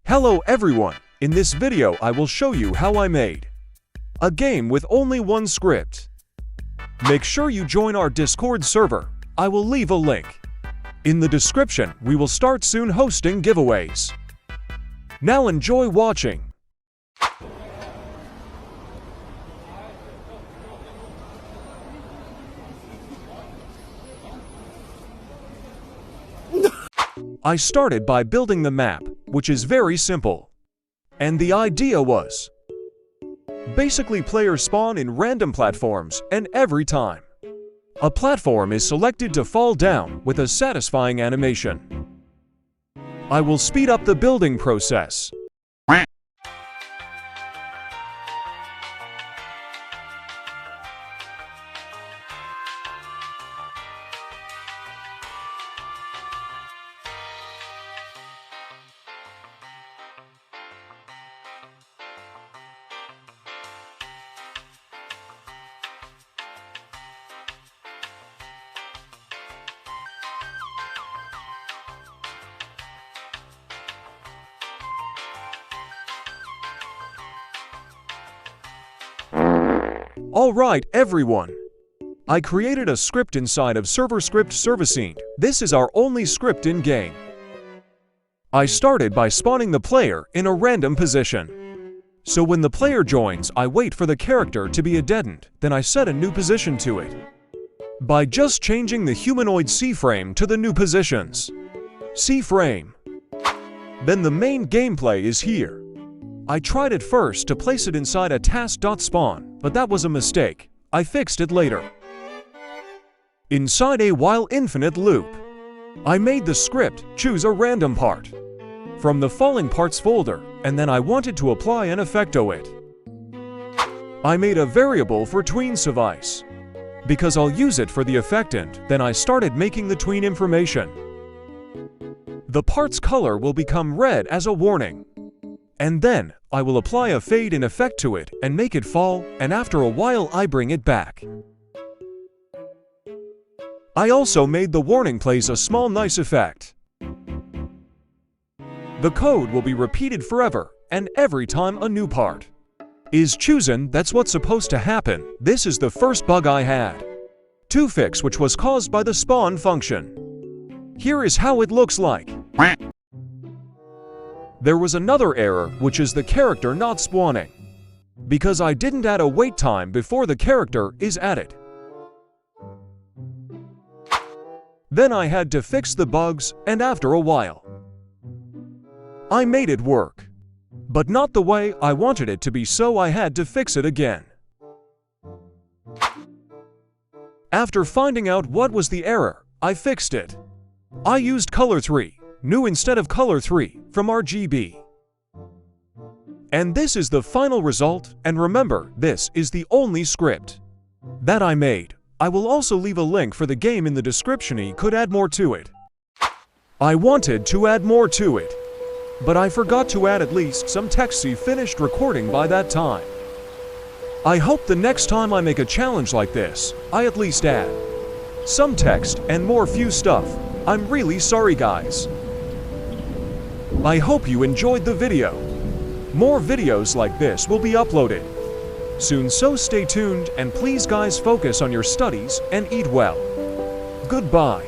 Hello everyone! In this video I will show you how I made a game with only one script. Make sure you join our Discord server. I will leave a link in the description. We will start soon hosting giveaways. Now enjoy watching. I started by building the map, which is very simple. And the idea was, basically players spawn in random platforms, and every time a platform is selected to fall down with a satisfying animation. I will speed up the building process. Alright everyone, I created a script inside of server script servicing. This is our only script in game. I started by spawning the player in a random position. So when the player joins, I wait for the character to be deadened, then I set a new position to it by just changing the humanoid C-frame to the new positions. C-frame. Then the main gameplay is here. I tried at first to place it inside a task.spawn, but that was a mistake. I fixed it later. Inside a while infinite loop, I made the script choose a random part from the falling parts folder, and then I wanted to apply an effect to it. I made a variable for tween suffice, because I'll use it for the effectant. Then I started making the tween information. The part's color will become red as a warning. And then, I will apply a fade-in effect to it and make it fall, and after a while I bring it back. I also made the warning plays a small nice effect. The code will be repeated forever, and every time a new part is chosen. That's what's supposed to happen. This is the first bug I had to fix, which was caused by the spawn function. Here is how it looks like. There was another error, which is the character not spawning, because I didn't add a wait time before the character is added. Then I had to fix the bugs, and after a while, I made it work. But not the way I wanted it to be, so I had to fix it again. After finding out what was the error, I fixed it. I used color 3. New instead of color 3 from RGB. And this is the final result, and remember, this is the only script that I made. I will also leave a link for the game in the description. You could add more to it. I wanted to add more to it, but I forgot to add at least some text. Finished recording by that time. I hope the next time I make a challenge like this, I at least add some text and more few stuff. I'm really sorry guys. I hope you enjoyed the video. More videos like this will be uploaded soon, so stay tuned, and please guys focus on your studies and eat well. Goodbye.